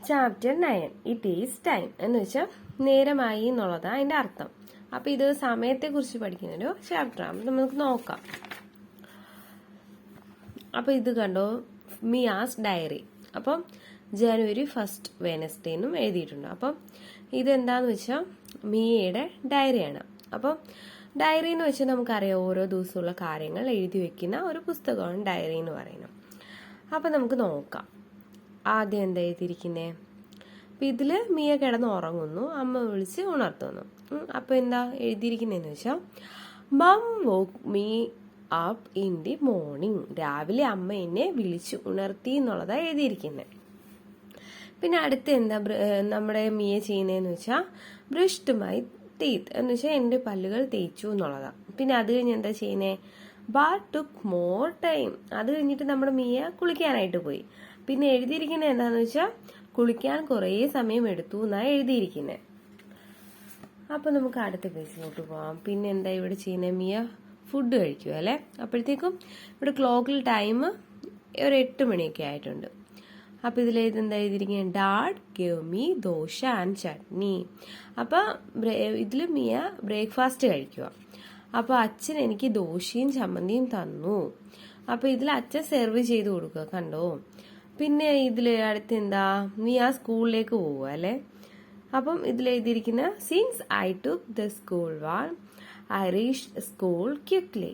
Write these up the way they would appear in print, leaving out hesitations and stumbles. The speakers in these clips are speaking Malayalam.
ചാപ്റ്റർ 9 ഇറ്റ് ഈസ് ടൈം എന്ന് വെച്ചാൽ നേരമായി എന്നുള്ളതാണ് അതിന്റെ അർത്ഥം. അപ്പൊ ഇത് സമയത്തെ കുറിച്ച് പഠിക്കുന്ന ഒരു ചാപ്റ്ററാണ്. നമുക്ക് നോക്കാം. അപ്പൊ ഇത് കണ്ടോ, മിയാസ് ഡയറി. അപ്പം ജനുവരി 1 വെനസ്ഡേ എന്നും എഴുതിയിട്ടുണ്ട്. അപ്പം ഇതെന്താന്ന് വെച്ചാൽ മിയയുടെ ഡയറിയാണ്. അപ്പം ഡയറി എന്ന് വെച്ചാൽ നമുക്കറിയാം, ഓരോ ദിവസമുള്ള കാര്യങ്ങൾ എഴുതി വെക്കുന്ന ഒരു പുസ്തകമാണ് ഡയറി എന്ന് പറയുന്നത്. അപ്പൊ നമുക്ക് നോക്കാം. ആദ്യം എന്താ എഴുതിയിരിക്കുന്നേ? അപ്പൊ ഇതില് മിയ കിടന്ന് ഉറങ്ങുന്നു, അമ്മ വിളിച്ച് ഉണർത്തുന്നു. അപ്പൊ എന്താ എഴുതിയിരിക്കുന്നതെന്ന് വെച്ചാൽ mum woke me up in the morning. രാവിലെ അമ്മ എന്നെ വിളിച്ച് ഉണർത്തി എന്നുള്ളതാണ് എഴുതിയിരിക്കുന്നത്. പിന്നെ അടുത്ത് എന്താ നമ്മുടെ മിയ ചെയ്യുന്നതെന്ന് വെച്ചാൽ ബ്രഷ്ഡ് മൈ ടീത്ത് എന്ന് വെച്ചാൽ എന്റെ പല്ലുകൾ തേച്ചു എന്നുള്ളതാണ്. പിന്നെ അത് കഴിഞ്ഞ് എന്താ ചെയ്യുന്നേ? Bath took more time. അത് കഴിഞ്ഞിട്ട് നമ്മുടെ മിയ കുളിക്കാനായിട്ട് പോയി. പിന്നെ എഴുതിയിരിക്കുന്നത് എന്താന്ന് വെച്ചാൽ കുളിക്കാൻ കുറേ സമയം എടുത്തു എന്നാണ് എഴുതിയിരിക്കുന്നത്. അപ്പൊ നമുക്ക് അടുത്ത പേജിലോട്ട് പോവാം. പിന്നെ എന്താ ഇവിടെ ചെയ്യുന്നത്? മിയ ഫുഡ് കഴിക്കുക അല്ലെ. അപ്പോഴത്തേക്കും ഇവിടെ ക്ലോക്കിൽ ടൈം ഒരു 8 മണിയൊക്കെ ആയിട്ടുണ്ട്. അപ്പൊ ഇതിലെന്താ എഴുതിയിരിക്കുന്നത്? Dad give me dosa and chutney. അപ്പൊ ഇതില് മിയ ബ്രേക്ക്ഫാസ്റ്റ് കഴിക്കുക. അപ്പൊ അച്ഛൻ എനിക്ക് ദോശയും ചമ്മന്തിയും തന്നു. അപ്പൊ ഇതിൽ അച്ഛൻ സെർവ് ചെയ്ത് കൊടുക്കുക, കണ്ടോ. പിന്നെ ഇതില് അടുത്ത് എന്താ? മിയ സ്കൂളിലേക്ക് പോവുക അല്ലെ. അപ്പം ഇതിൽ എഴുതിയിരിക്കുന്ന since I took the school van I reach school quickly.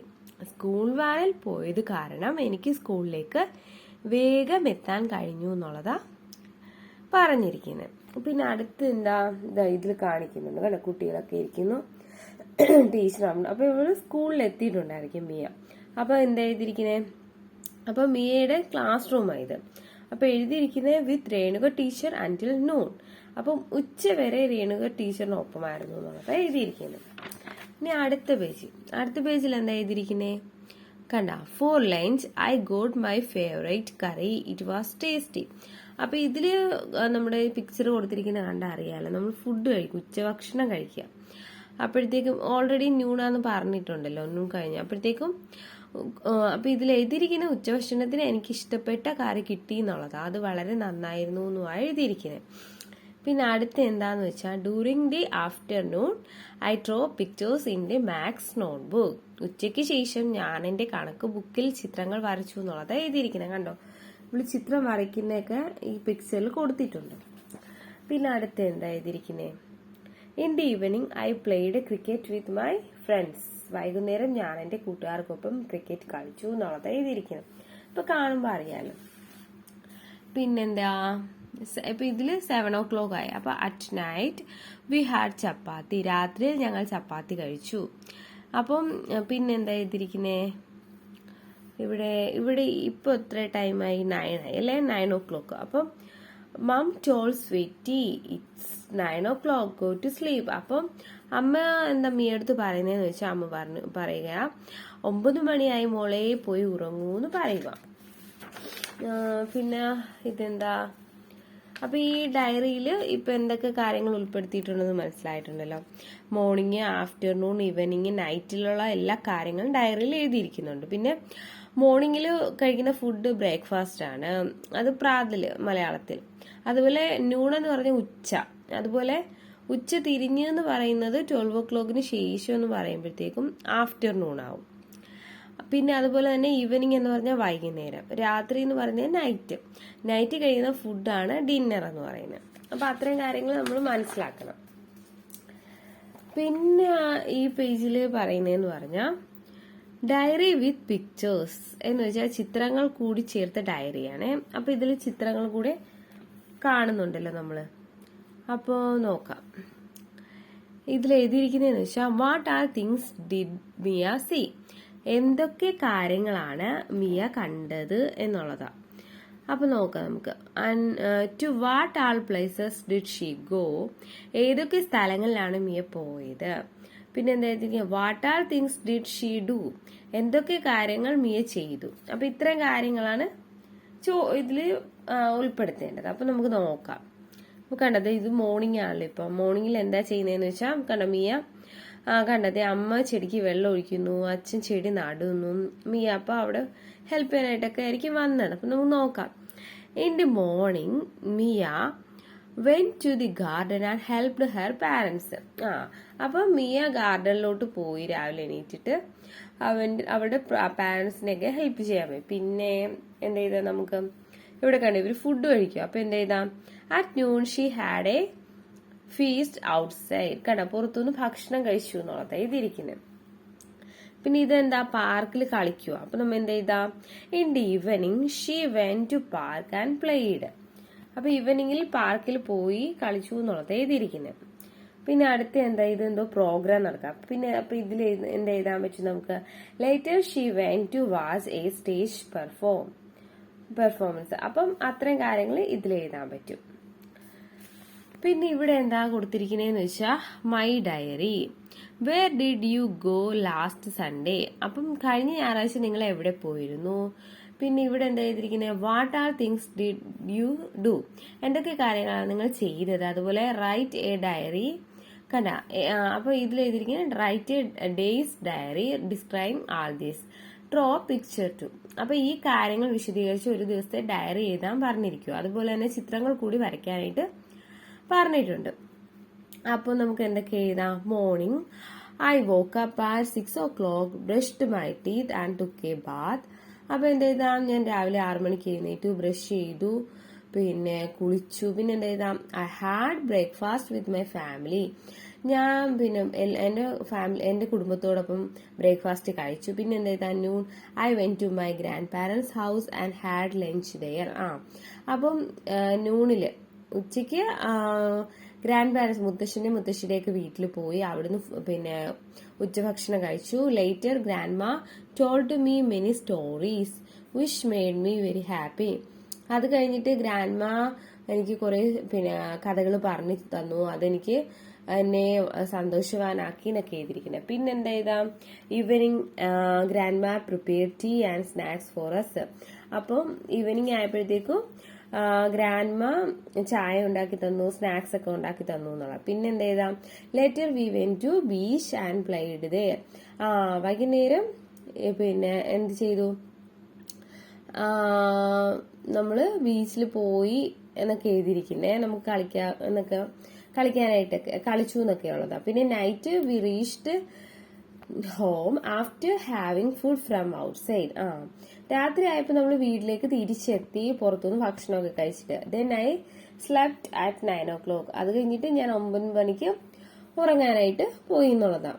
School വാനിൽ പോയത് കാരണം എനിക്ക് സ്കൂളിലേക്ക് വേഗം എത്താൻ കഴിഞ്ഞു എന്നുള്ളതാ പറഞ്ഞിരിക്കുന്നത്. പിന്നെ അടുത്ത് എന്താ ഇതിൽ കാണിക്കുന്നുണ്ട് കണ്ടോ, കുട്ടികളൊക്കെ ഇരിക്കുന്നു, ടീച്ചറാണ്. അപ്പൊ ഇവര് സ്കൂളിൽ എത്തിയിട്ടുണ്ടായിരിക്കും മിയ. അപ്പൊ എന്താ എഴുതിയിരിക്കുന്നത്? അപ്പൊ മിയയുടെ ക്ലാസ് റൂമായത്. അപ്പൊ എഴുതിയിരിക്കുന്നത് വിത്ത് രേണുക ടീച്ചർ അൻറ്റിൽ നൂൺ. അപ്പം ഉച്ച വരെ രേണുക ടീച്ചറിനൊപ്പമായിരുന്നു എന്നുള്ളത് എഴുതിയിരിക്കുന്നത്. ഇനി അടുത്ത പേജിൽ എന്താ എഴുതിയിരിക്കുന്നത്? കണ്ട, 4 lines I got my favourite curry, it was tasty. അപ്പൊ ഇതില് നമ്മുടെ പിക്ചർ കൊടുത്തിരിക്കുന്ന കണ്ട അറിയാലോ, നമ്മൾ ഫുഡ് കഴിക്കും, ഉച്ചഭക്ഷണം കഴിക്കുക. അപ്പോഴത്തേക്കും ഓൾറെഡി ന്യൂണാന്ന് പറഞ്ഞിട്ടുണ്ടല്ലോ, ഒന്നും കഴിഞ്ഞ അപ്പോഴത്തേക്കും. അപ്പൊ ഇതിൽ എഴുതിയിരിക്കുന്ന ഉച്ചഭക്ഷണത്തിന് എനിക്ക് ഇഷ്ടപ്പെട്ട കറി കിട്ടി എന്നുള്ളത്, അത് വളരെ നന്നായിരുന്നു എന്നുമാണ് എഴുതിയിരിക്കുന്നത്. പിന്നെ അടുത്ത് എന്താന്ന് വെച്ചാൽ during the afternoon I draw pictures in the maths notebook. ഉച്ചയ്ക്ക് ശേഷം ഞാൻ എന്റെ കണക്ക് ബുക്കിൽ ചിത്രങ്ങൾ വരച്ചു എന്നുള്ളത് എഴുതിയിരിക്കുന്നത്. കണ്ടോ, ഇവിടെ ചിത്രം വരയ്ക്കുന്നതൊക്കെ ഈ പിക്ചറിൽ കൊടുത്തിട്ടുണ്ട്. പിന്നെ അടുത്ത് എന്താ എഴുതിയിരിക്കുന്നത്? In the evening I played cricket with my friends. വൈകുന്നേരം ഞാൻ എന്റെ കൂട്ടുകാർക്കൊപ്പം ക്രിക്കറ്റ് കളിച്ചു എന്നുള്ളത് എഴുതിയിരിക്കുന്നത്. ഇപ്പൊ കാണുമ്പോ അറിയാലോ. പിന്നെന്താ, ഇപ്പൊ ഇതില് 7 o'clock ആയി. അപ്പൊ അറ്റ് നൈറ്റ് വി ഹാഡ് ചപ്പാത്തി. രാത്രിയിൽ ഞങ്ങൾ ചപ്പാത്തി കഴിച്ചു. അപ്പം പിന്നെന്താ എഴുതിയിരിക്കുന്നേ? ഇവിടെ ഇപ്പൊ എത്ര ടൈമായി? 9 ആയി അല്ലെ, 9 o'clock. അപ്പം mum told sweetie it's 9 o'clock, go to sleep. അപ്പം അമ്മ എന്താ മിയടുത്ത് പറയുന്നതെന്ന് വെച്ചാൽ അമ്മ പറയുക 9 മണിയായി മോളെ, പോയി ഉറങ്ങൂന്ന് പറയുക. പിന്നെ ഇതെന്താ? അപ്പൊ ഈ ഡയറിയിൽ ഇപ്പൊ എന്തൊക്കെ കാര്യങ്ങൾ ഉൾപ്പെടുത്തിയിട്ടുണ്ടെന്ന് മനസ്സിലായിട്ടുണ്ടല്ലോ. മോർണിംഗ്, ആഫ്റ്റർനൂൺ, ഈവനിങ്, നൈറ്റിലുള്ള എല്ലാ കാര്യങ്ങളും ഡയറിയിൽ എഴുതിയിരിക്കുന്നുണ്ട്. പിന്നെ മോർണിംഗിൽ കഴിക്കുന്ന ഫുഡ് ബ്രേക്ക്ഫാസ്റ്റ് ആണ്, അത് പ്രാതല് മലയാളത്തിൽ. അതുപോലെ നൂൺ എന്ന് പറഞ്ഞ ഉച്ച. അതുപോലെ ഉച്ച തിരിഞ്ഞ് എന്ന് പറയുന്നത് 12 o'clock ശേഷം എന്ന് പറയുമ്പോഴത്തേക്കും ആഫ്റ്റർനൂൺ ആവും. പിന്നെ അതുപോലെ തന്നെ ഈവനിങ് എന്ന് പറഞ്ഞാൽ വൈകുന്നേരം, രാത്രി എന്ന് പറഞ്ഞാൽ നൈറ്റ് കഴിയുന്ന ഫുഡാണ് ഡിന്നർ എന്ന് പറയുന്നത്. അപ്പൊ അത്രയും കാര്യങ്ങൾ നമ്മൾ മനസ്സിലാക്കണം. പിന്നെ ഈ പേജിൽ പറയുന്നതെന്ന് പറഞ്ഞാൽ ഡയറി വിത്ത് പിക്ചേഴ്സ് എന്ന് വെച്ചാൽ ചിത്രങ്ങൾ കൂടി ചേർത്ത ഡയറിയാണ്. അപ്പൊ ഇതിൽ ചിത്രങ്ങൾ കൂടെ കാണുന്നുണ്ടല്ലോ നമ്മള്. അപ്പോ നോക്കാം. ഇതിൽ എഴുതിയിരിക്കുന്നതെന്ന് വെച്ചാൽ what are things did Mia see. എന്തൊക്കെ കാര്യങ്ങളാണ് മിയ കണ്ടത് എന്നുള്ളതാ. അപ്പൊ നോക്കാം നമുക്ക്. To what all places did she go. ഏതൊക്കെ സ്ഥലങ്ങളിലാണ് മിയ പോയത്. പിന്നെ എന്താ, what are things did she do. എന്തൊക്കെ കാര്യങ്ങൾ മിയ ചെയ്തു. അപ്പൊ ഇത്രയും കാര്യങ്ങളാണ് ഇതില് ഉൾപ്പെടുത്തേണ്ടത്. അപ്പൊ നമുക്ക് നോക്കാം. കണ്ടത് ഇത് മോർണിംഗ് ആണല്ലോ. ഇപ്പൊ മോർണിംഗിൽ എന്താ ചെയ്യുന്നതെന്ന് വെച്ചാൽ കണ്ട മിയ കണ്ടത് അമ്മ ചെടിക്ക് വെള്ളം ഒഴിക്കുന്നു, അച്ഛൻ ചെടി നടുന്നു. മിയ അപ്പൊ അവിടെ ഹെൽപ്പ് ചെയ്യാനായിട്ടൊക്കെ ആയിരിക്കും വന്നത്. അപ്പൊ നമുക്ക് നോക്കാം. In the morning Mia went to the garden and helped her parents. അപ്പം മിയ ഗാർഡനിലോട്ട് പോയി രാവിലെ എണീറ്റിട്ട് അവരുടെ പാരന്റ്സിനെയൊക്കെ ഹെൽപ്പ് ചെയ്യാൻ പോയി. പിന്നെ എന്ത് ചെയ്താ നമുക്ക് ഇവിടെ കണ്ടു ഇവര് ഫുഡ് കഴിക്കും. അപ്പൊ എന്ത് ചെയ്താ at noon she had A feast outside. കണ്ട പുറത്തുനിന്ന് ഭക്ഷണം കഴിച്ചു എന്നുള്ളത് ഇതിരിക്കുന്നത്. പിന്നെ ഇതെന്താ പാർക്കിൽ കളിക്കുക. അപ്പൊ നമ്മ എന്ത് ചെയ്താ in the evening she went to park and played. അപ്പൊ ഈവനിങ്ങിൽ പാർക്കിൽ പോയി കളിച്ചു എന്നുള്ളത് എഴുതിയിരിക്കുന്നത്. പിന്നെ അടുത്ത എന്താ ഇതെന്തോ പ്രോഗ്രാം നടക്കാം. പിന്നെ അപ്പൊ ഇതിൽ എന്താ എഴുതാൻ പറ്റും നമുക്ക് later she went to watch a stage performance. അപ്പം അത്രയും കാര്യങ്ങൾ ഇതിൽ എഴുതാൻ പറ്റും. പിന്നെ ഇവിടെ എന്താ കൊടുത്തിരിക്കുന്നതെന്ന് വെച്ചാൽ my diary. Where did you go last Sunday. അപ്പം കഴിഞ്ഞ ഞായറാഴ്ച നിങ്ങൾ എവിടെ പോയിരുന്നു. പിന്നെ ഇവിടെ എന്താ ചെയ്തിരിക്കുന്നത് what are things did you do. എന്തൊക്കെ കാര്യങ്ങളാണ് നിങ്ങൾ ചെയ്തത്. അതുപോലെ റൈറ്റ് എ ഡയറി. കണ്ട അപ്പൊ ഇതിൽ എഴുതിയിരിക്കുന്നത് write a day's diary describe all these. Draw picture too. അപ്പൊ ഈ കാര്യങ്ങൾ വിശദീകരിച്ച് ഒരു ദിവസത്തെ ഡയറി എഴുതാൻ പറഞ്ഞിരിക്കും. അതുപോലെ തന്നെ ചിത്രങ്ങൾ കൂടി വരയ്ക്കാനായിട്ട് പറഞ്ഞിട്ടുണ്ട്. അപ്പൊ നമുക്ക് എന്തൊക്കെ എഴുതാം. Morning I woke up at 6 o'clock, brushed my teeth and took a bath. അപ്പൊ എന്ത് ചെയ്താം ഞാൻ രാവിലെ 6 മണിക്ക് എഴുന്നേറ്റു, ബ്രഷ് ചെയ്തു, പിന്നെ കുളിച്ചു. പിന്നെ എന്ത് ചെയ്താം I had breakfast with my family. ഞാൻ പിന്നെ എന്റെ കുടുംബത്തോടൊപ്പം ബ്രേക്ക്ഫാസ്റ്റ് കഴിച്ചു. പിന്നെ എന്ത് ചെയ്താ noon I went to my grandparents house and had lunch there. അപ്പം നൂണില് ഉച്ചയ്ക്ക് ഗ്രാൻഡ് പാരന്റ്സ് മുത്തശ്ശിയുടെയൊക്കെ വീട്ടിൽ പോയി അവിടുന്ന് പിന്നെ ഉച്ചഭക്ഷണം കഴിച്ചു. ലേറ്റർ ഗ്രാൻഡ് മാ told me many stories which made me very happy. അത് കഴിഞ്ഞിട്ട് ഗ്രാൻഡ് മാ എനിക്ക് കുറെ പിന്നെ കഥകൾ പറഞ്ഞു തന്നു. അതെനിക്ക് എന്നെ സന്തോഷവാനാക്കി എന്നൊക്കെ എഴുതിയിരിക്കുന്നത്. പിന്നെ എന്താ ചെയ്താ evening grandma prepare tea and snacks for us. അപ്പം ഈവനിങ് ആയപ്പോഴത്തേക്കും ഗ്രാൻഡ് മാ ചായ ഉണ്ടാക്കി തന്നു, സ്നാക്സ് ഒക്കെ ഉണ്ടാക്കി തന്നു എന്നുള്ള. പിന്നെ എന്ത് ചെയ്താ later we went to beach and played there. വൈകുന്നേരം പിന്നെ എന്ത് ചെയ്തു നമ്മള് ബീച്ചിൽ പോയി എന്നൊക്കെ എഴുതിയിരിക്കുന്നേ. നമുക്ക് കളിക്കാനായിട്ടൊക്കെ കളിച്ചു എന്നൊക്കെ ഉള്ളതാ. പിന്നെ night we reached home after having food from outside. രാത്രി ആയപ്പോ നമ്മൾ വീട്ടിലേക്ക് തിരിച്ചെത്തി, പുറത്തുനിന്ന് ഭക്ഷണമൊക്കെ കഴിച്ചിട്ട്. Then I slept at 9 o'clock. അത് കഴിഞ്ഞിട്ട് ഞാൻ 9 മണിക്ക് ഉറങ്ങാനായിട്ട് പോയി എന്നുള്ളതാ,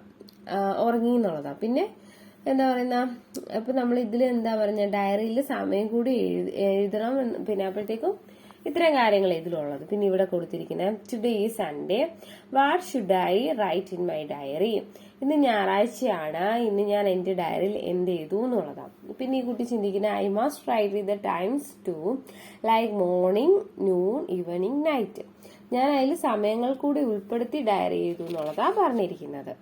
ഉറങ്ങി എന്നുള്ളതാ. പിന്നെ എന്താ പറയുന്ന അപ്പൊ നമ്മൾ ഇതിൽ എന്താ പറഞ്ഞ ഡയറിയിൽ സമയം കൂടി എഴുതണം. പിന്നെ അപ്പോഴത്തേക്കും ഇത്രയും കാര്യങ്ങൾ ഇതിലുള്ളത്. പിന്നെ ഇവിടെ കൊടുത്തിരിക്കുന്നത് today is Sunday, what should I write in my diary. ഇന്ന് ഞായറാഴ്ചയാണ്, ഇന്ന് ഞാൻ എന്റെ ഡയറിയിൽ എന്ത് ചെയ്തു എന്നുള്ളതാണ്. പിന്നെ ഈ കുട്ടി ചിന്തിക്കുന്ന I must write with the times to like morning, noon, evening, night. ഞാൻ അതിൽ സമയങ്ങൾ കൂടി ഉൾപ്പെടുത്തി ഡയറി ചെയ്തു എന്നുള്ളതാണ് പറഞ്ഞിരിക്കുന്നത്.